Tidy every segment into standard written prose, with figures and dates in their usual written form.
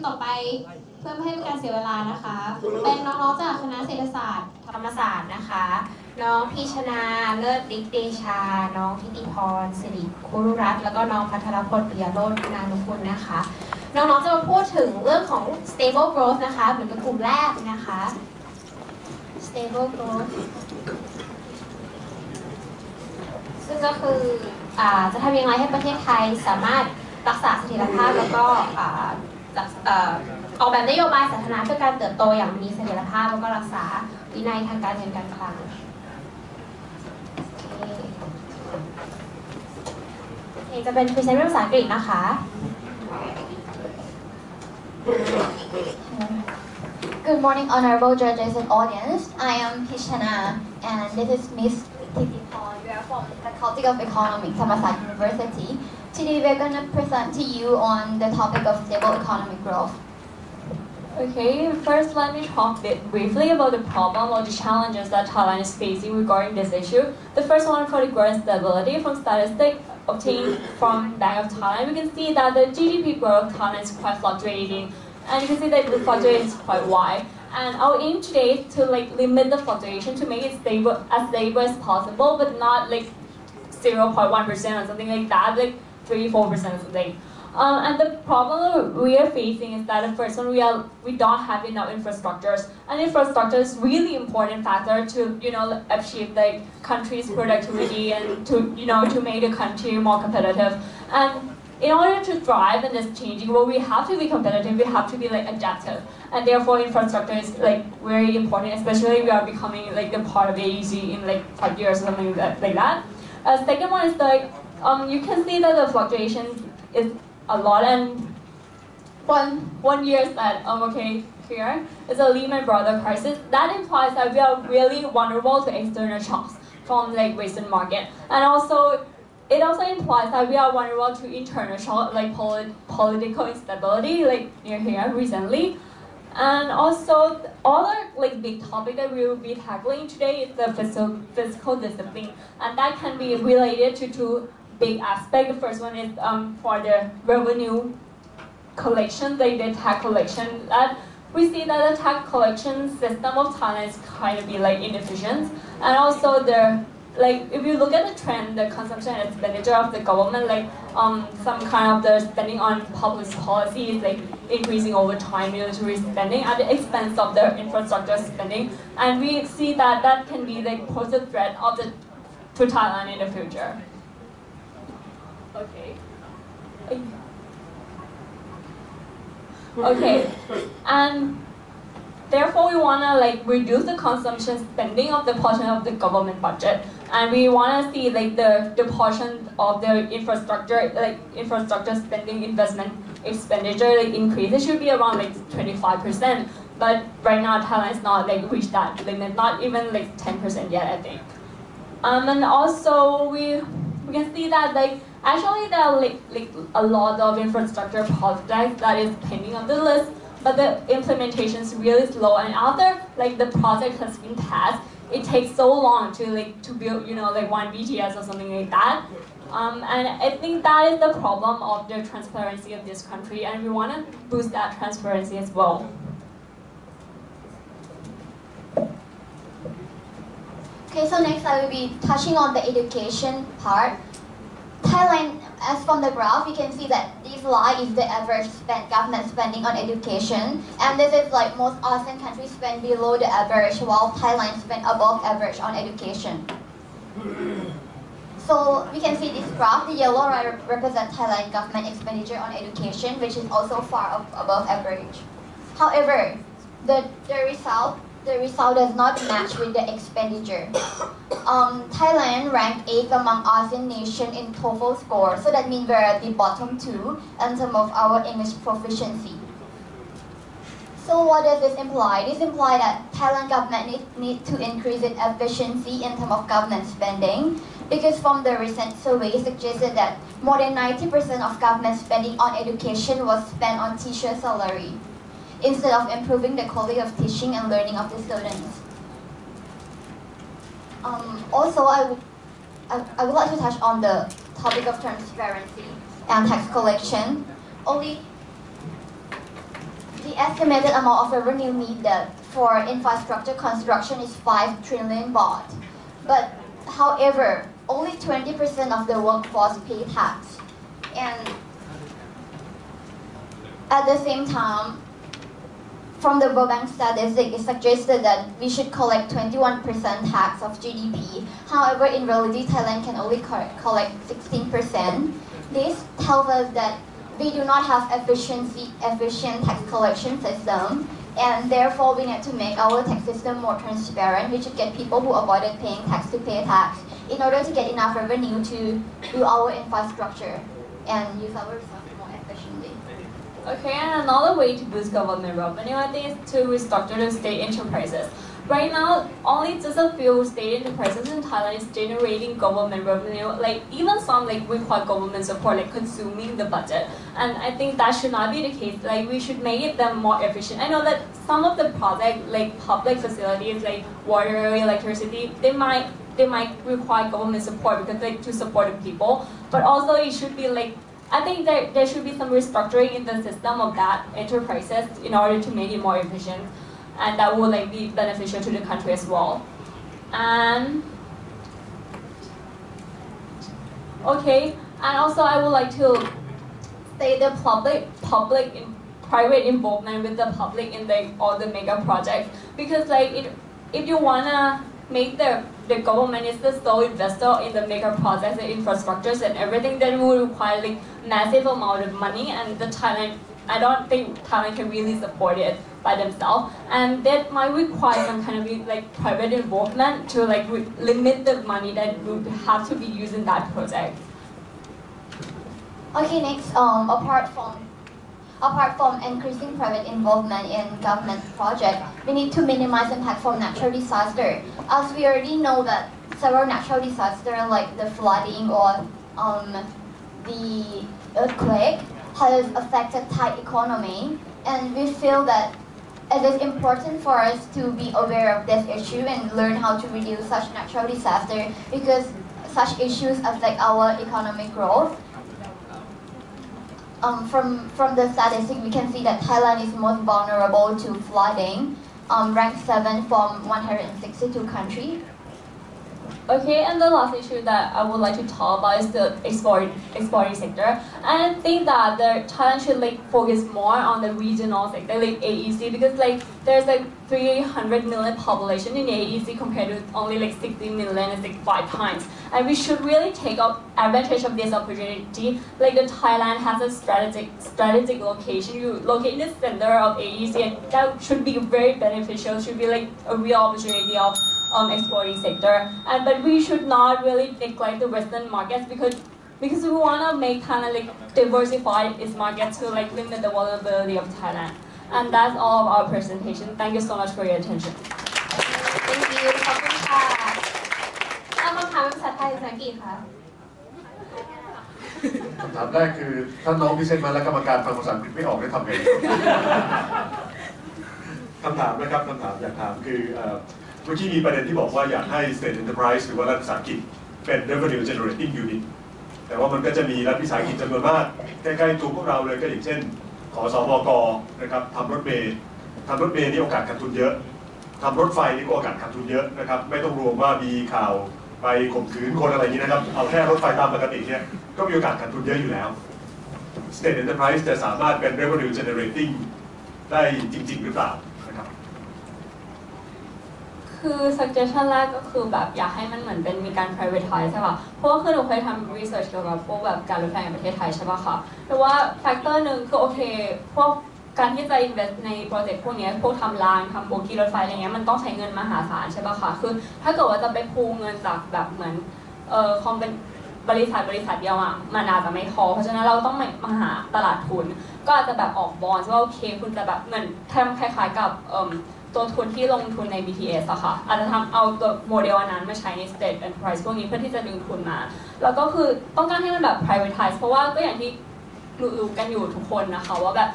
ต่อไปเพื่อไม่ให้เป็นการเสียเวลานะคะเป็นน้องๆจากคณะเศรษฐศาสตร์ธรรมศาสตร์นะคะน้องพีชนาเลิศฤทธิ์เดชาน้องทิติพรสิริคุรุรัตน์แล้วก็น้องพัทรพลปิยโรจน์นานุคุณนะคะน้องๆจะมาพูดถึงเรื่องของ stable growth นะคะเหมือนเป็นกลุ่มแรกนะคะ stable growth ซึ่งก็คือจะทำยังไงให้ประเทศไทยสามารถรักษาเสถียรภาพแล้วก็ออกแบบนโยบายสาธารณะเพื่อการเติบโตอย่างมีเสถียรภาพแล้วก็รักษาวินัยทางการเงินการคลังจะเป็น present ภาษาอังกฤษนะคะ Good morning, honorable judges and audience. I am Hishana, and this is Miss Titipon. We are from the Faculty of Economics, Thammasat University. Today, we are going to present to you on the topic of stable economic growth. Okay, first let me talk briefly about the problem or the challenges that Thailand is facing regarding this issue. The first one for the growth and stability from statistics obtained from Bank of Thailand, we can see that the GDP growth of Thailand is quite fluctuating, and you can see that the fluctuation is quite wide. And our aim today is to limit the fluctuation to make it stable as possible, but not 0.1% or something like that, 3-4% or something. And the problem we are facing is that the first one we don't have enough infrastructures, and infrastructure is really important factor to achieve the country's productivity and to make the country more competitive. And in order to thrive in this changing world, we have to be competitive. We have to be adaptive, and therefore infrastructure is very important, especially we are becoming the part of AEC in 5 years or something like that. Second one is you can see that the fluctuation is a lot, and one year is that here is a Lehman Brothers crisis. That implies that we are really vulnerable to external shocks from Western market, and it also implies that we are vulnerable to internal shock political instability near here recently. And also other big topic that we will be tackling today is the fiscal discipline, and that can be related to two big aspects. The first one is for the revenue collection, the tax collection. That we see that the tax collection system of Thailand is kind of inefficient, and also if you look at the trend, the consumption and expenditure of the government, some kind of the spending on public policy is increasing over time, military spending at the expense of the infrastructure spending, and we see that that can be pose a threat to Thailand in the future. Okay, and therefore we want to reduce the consumption spending of the portion of the government budget, and we want to see the portion of the infrastructure spending investment expenditure increase. It should be around 25%, but right now Thailand is not reached that limit, not even 10% yet, I think. And also we can see that actually there are a lot of infrastructure projects that is pending on the list, but the implementation is really slow, and after the project has been passed, it takes so long to build one BTS or something like that. And I think that is the problem of the transparency of this country, and we want to boost that transparency as well. Okay, so next I will be touching on the education part. Thailand, as from the graph, you can see that this line is the average government spending on education, and this is most ASEAN countries spend below the average, while Thailand spend above average on education. So we can see this graph. The yellow represents Thailand government expenditure on education, which is also far above average. However, the result does not match with the expenditure. Thailand ranked 8th among ASEAN nations in TOEFL score, so that means we're at the bottom 2 in terms of our English proficiency. So what does this imply? This implies that Thailand government needs to increase its efficiency in terms of government spending, because from the recent survey suggested that more than 90% of government spending on education was spent on teacher salary, instead of improving the quality of teaching and learning of the students. Also, I would like to touch on the topic of transparency and tax collection. estimated amount of revenue needed for infrastructure construction is 5 trillion baht. But however, only 20% of the workforce pay tax. And at the same time, from the World Bank statistic, it suggested that we should collect 21% tax of GDP. However, in reality, Thailand can only collect 16%. This tells us that we do not have efficient tax collection system, and therefore we need to make our tax system more transparent. We should get people who avoided paying tax to pay tax in order to get enough revenue to do our infrastructure and use our resources more efficiently. Okay, and another way to boost government revenue, I think, is to restructure the state enterprises. Right now, only just a few state enterprises in Thailand is generating government revenue. Like even some require government support, like consuming the budget. And I think that should not be the case. Like we should make them more efficient. I know that some of the projects, like public facilities, like water, electricity, they might require government support because to support the people. But also it should be I think that there should be some restructuring in the system of that enterprises in order to make it more efficient. And that will be beneficial to the country as well. And okay, and also I would like to say the public and private involvement with the public in all the mega projects, because if you wanna make the government is the sole investor in the mega projects and infrastructures and everything, then will require massive amount of money, and I don't think Thailand can really support it by themselves, and that might require some kind of private involvement to limit the money that would have to be used in that project. Okay, next, apart from increasing private involvement in government projects, we need to minimize impact from natural disaster. As we already know that several natural disasters like the flooding or the earthquake has affected Thai economy, and we feel that it is important for us to be aware of this issue and learn how to reduce such natural disaster, because such issues affect our economic growth. From the statistic, we can see that Thailand is most vulnerable to flooding, ranked 7 from 162 countries. Okay, and the last issue that I would like to talk about is the exporting sector. And I think that Thailand should focus more on the regional sector, AEC, because there's 300 million population in AEC compared to only 60 million, it's 5 times. And we should really take advantage of this opportunity. The Thailand has a strategic location. You locate in the center of AEC, and that should be very beneficial. Should be a real opportunity of exporting sector. But we should not really neglect the Western markets, because we want to make Thailand diversify its markets to limit the vulnerability of Thailand. And that's all of our presentation. Thank you so much for your attention. Thank you ขอบคุณค่ะเอามาถามภาษาไทยภาษาอังกฤษค่ะ คำถามแรกคือถ้าน้องพิเศษมาแล้วกรรมการฟังภาษาอังกฤษไม่ออกได้ทำไงคำถามนะครับคำถามอยากถามคือเมื่อกี้มีประเด็นที่บอกว่าอยากให้ State Enterprise หรือว่ารัฐวิสาหกิจเป็น Revenue Generating Unit แต่ว่ามันก็จะมีรัฐวิสาหกิจจำนวนมากใกล้ๆตัวพวกเราเลยก็อย่างเช่นขอสบก.นะครับทำรถเมล์นี่โอกาสขาดทุนเยอะทำรถไฟนี่ก็โอกาสขาดทุนเยอะนะครับไม่ต้องรวมว่ามีข่าวไปข่มขืนคนอะไรอย่างนี้นะครับเอาแค่รถไฟตามปกติเนี่ยก็มีโอกาสขาดทุนเยอะอยู่แล้ว State Enterprise จะสามารถเป็น Revenue Generating ได้จริงๆหรือเปล่านะครับคือ suggestion แรกก็คือแบบอยากให้มันเหมือนเป็นมีการ privatize ใช่ป่ะเพราะว่าคือหนูเคยทำ research เกี่ยวกับพวกแบบการรถไฟในประเทศไทยใช่ป่ะคะแต่ว่า factor หนึ่งคือโอเคพวกการที่จะ invest ในโปรเจกต์พวกนี้พวกทำรางทำโบกี้รถไฟอะไรเงี้ยมันต้องใช้เงินมหาศาลใช่ป่ะคะคือถ้าเกิดว่าจะไปพูเงินจากแบบเหมือนคอมเป็นบริษัทเดียวอ่ะมันอาจจะไม่พอเพราะฉะนั้นเราต้องมาหาตลาดทุนก็อาจจะแบบออกบอนด์ว่าโอเคคุณจะแบบเหมือนทำคล้ายๆกับตัวทุนที่ลงทุนใน BTS อะค่ะอาจจะทำเอาตัวโมเดลอันนั้นมาใช้ใน State Enterprise พวกนี้เพื่อที่จะดึงทุนมาแล้วก็คือต้องการให้มันแบบ privatize เพราะว่าก็อย่างที่ รู้กันอยู่ทุกคนนะคะว่าแบบ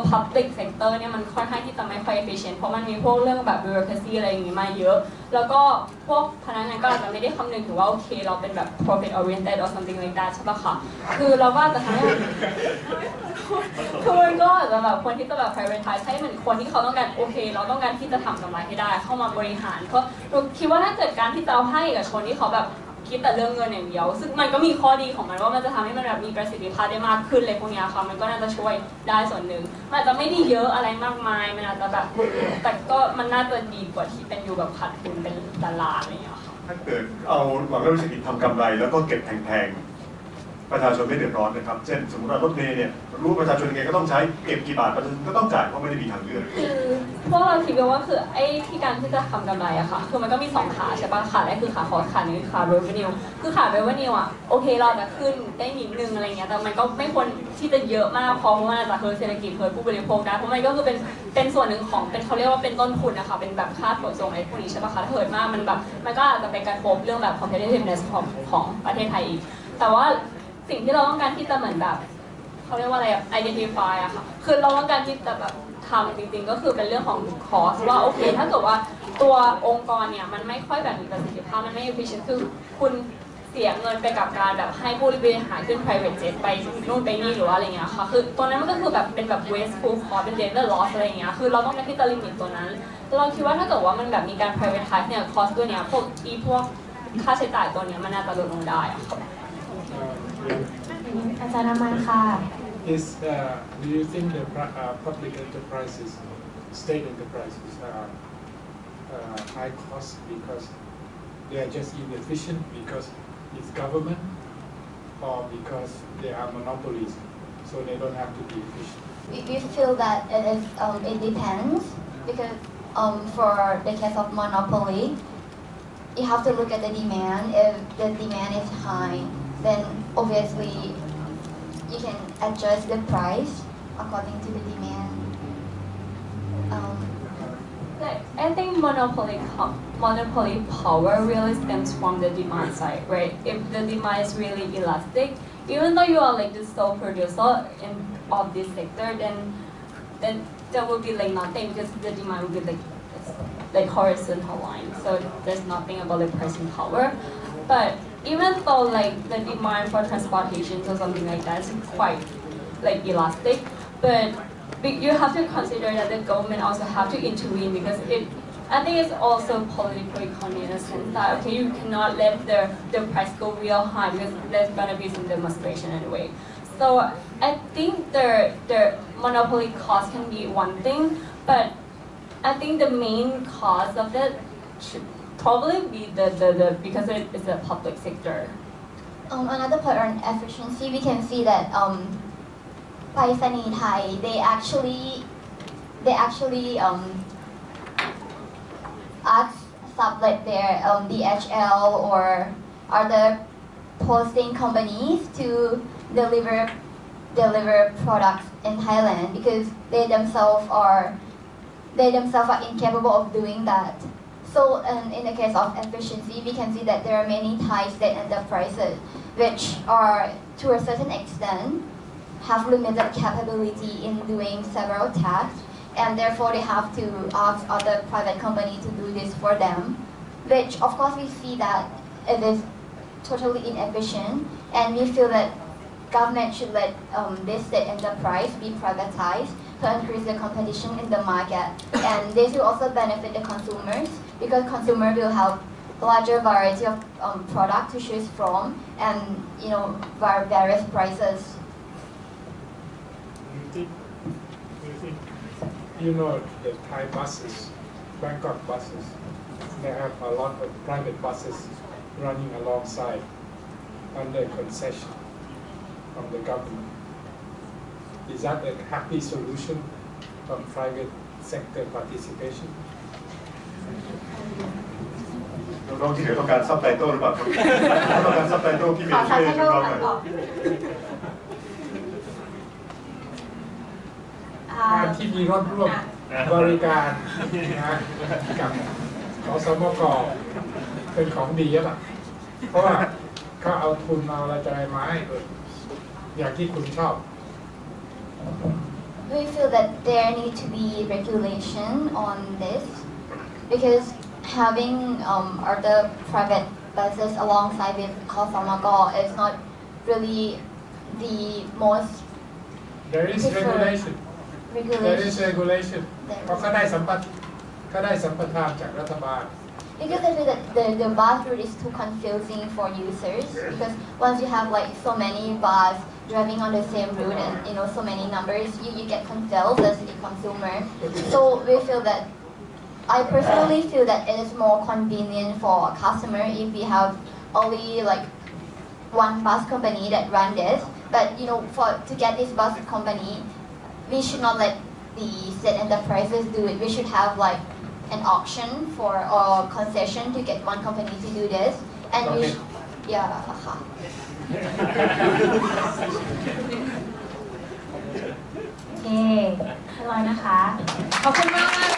public sector เนี่ยมันค่อนข้างที่จะไม่ค่อย efficient เพราะมันมีพวกเรื่องแบบ bureaucracy อะไรอย่างงี้มาเยอะแล้วก็พวกพนักงานก็อาจจะไม่ได้คำนึงถึงว่าโอเคเราเป็นแบบ profit oriented or something like that ใช่ปะคะคือเราก็อาจจะทำให้คือมันก็อาจจะแบบควรที่จะแบบ prioritize ให้มันคนที่เขาต้องการโอเคเราต้องการที่จะทำกำไรให้ได้เข้ามาบริหารเพราะเราคิดว่าถ้าเกิดการที่จะเอาให้กับชนที่เขาแบบคิดแต่เรื่องเงินอย่างเดียวซึ่งมันก็มีข้อดีของมันว่ามันจะทำให้มันแบบมีประสิทธิภาพได้มากขึ้นเลยพวกนี้ค่ะมันก็น่าจะช่วยได้ส่วนหนึ่งมันอาจจะไม่ได้เยอะอะไรมากมายมันอาจจะแบบแต่ก็มันน่าจะดีกว่าที่เป็นอยู่แบบขาดทุนเป็นล้านอะไรอย่างเงี้ยค่ะถ้าเกิดเอาหวังว่าบริษัททำกำไรแล้วก็เก็บแพงๆประชาชนไม่เดือดร้อนนะครับเช่นสมมติว่ารถเมล์เนี่ยรู้ประชาชนยังไงก็ต้องใช้เก็บกี่บาทประชาชนก็ต้องจ่ายเพราะไม่ได้มีทางเลือกคือพวกเราคิดว่าคือไอ้ที่การที่จะทำกำไรอะค่ะคือมันก็มี2ขาใช่ปะขาแรกคือขาคอสขาหนึ่งคือขา revenue คือขา revenue อะโอเคเราจะขึ้นได้นิดนึงอะไรเงี้ยแต่มันก็ไม่ควรที่จะเยอะมากเพราะว่าจะเฮิร์ตเศรษฐกิจเฮิร์ตผู้บริโภคได้เพราะมันก็คือเป็นส่วนหนึ่งของเป็นเขาเรียกว่าเป็นต้นทุนนะคะเป็นแบบค่าขนส่งไอ้พวกนี้ใช่ปะคะถ้าเฮิร์ตมากมันแบบมันก็อาจจะเป็นการกระทบเรื่องแบบ competitiveness ของประเทศไทยอีกแต่ว่าสิ่งที่เราต้องการที่จะเหมือนแบบเขาเรียกว่าอะไร identify อะค่ะคือเราต้องการที่จะแบบทำจริงๆก็คือเป็นเรื่องของ cost ว่าโอเคถ้าเกิดว่าตัวองค์กรเนี่ยมันไม่ค่อยแบบมีประสิทธิภาพมันไม่ efficient คือคุณเสียเงินไปกับการแบบให้ผู้บริหารขึ้น private jet ไปนู่นไปนี่หรือว่าอะไรเงี้ยค่ะคือตัวนั้นมันก็คือแบบเป็นแบบ wasteful cost เป็น data loss อะไรเงี้ยคือเราต้องการที่จะ limit ตัวนั้นเราคิดว่าถ้าเกิดว่ามันแบบมีการ privatize เนี่ย cost ตัวเนี้ยพวกค่าใช้จ่ายตัวเนี้ยมันน่าจะลดลงได้อะค่ะอาจารย์นามันค่ะ Do you think the public enterprises, state enterprises, are high cost because they are just inefficient because it's government, or because they are monopolies, so they don't have to be efficient? We feel that it depends because for the case of monopoly, you have to look at the demand. If the demand is high, then obviously you can adjust the price according to the demand. I think monopoly power really stems from the demand side, right? If the demand is really elastic, even though you are like the sole producer of this sector, then there will be like nothing because the demand will be like horizontal line. So there's nothing about the pricing power. But even though like the demand for transportation or something like that is quite like elastic, but you have to consider that the government also have to intervene because I think it's also politically convenient in a sense that okay you cannot let the price go real high because there's gonna be some demonstration anyway. So I think the monopoly cost can be one thing, but I think the main cause of it should probably be the because it's a public sector. Another part on efficiency, we can see that Paisani Thai they actually ask sublet their DHL or other posting companies to deliver products in Thailand because they themselves are incapable of doing that. So in the case of efficiency, we can see that there are many Thai state enterprises which are, to a certain extent, have limited capability in doing several tasks, and therefore they have to ask other private companies to do this for them, which of course we see that it is totally inefficient, and we feel that government should let this state enterprise be privatized to increase the competition in the market, and this will also benefit the consumers because consumer will have a larger variety of product to choose from and various prices. You know the Thai buses, Bangkok buses, they have a lot of private buses running alongside under concession from the government. Is that a happy solution from private sector participation? น้องๆที่เหลือต้องการซับไตเติลหรือเปล่าครับต้องการซับไตเติลพี่เมย์ช่วยน้องๆหน่อยการที่มีรถร่วมบริการนะกับขสมกเป็นของดีอ่ะเพราะว่าเขาเอาทุนเอาอะไรมาให้อย่างที่คุณชอบ we feel that there need to be regulation on this because having other private buses alongside with Khosamago is not really the most There is regulation There is regulation เพราะเขาได้สัมปทานจากรัฐบาล Because I feel that the bus route is too confusing for users because once you have like so many bus driving on the same route and so many numbers, you get confused as a consumer. So we feel that I personally feel that it is more convenient for a customer if we have only like one bus company that run this. But to get this bus company, we should not let the state enterprises do it. We should have like an auction for or concession to get one company to do this. And we yeah. โอเคเรียบร้อยนะคะขอบคุณมาก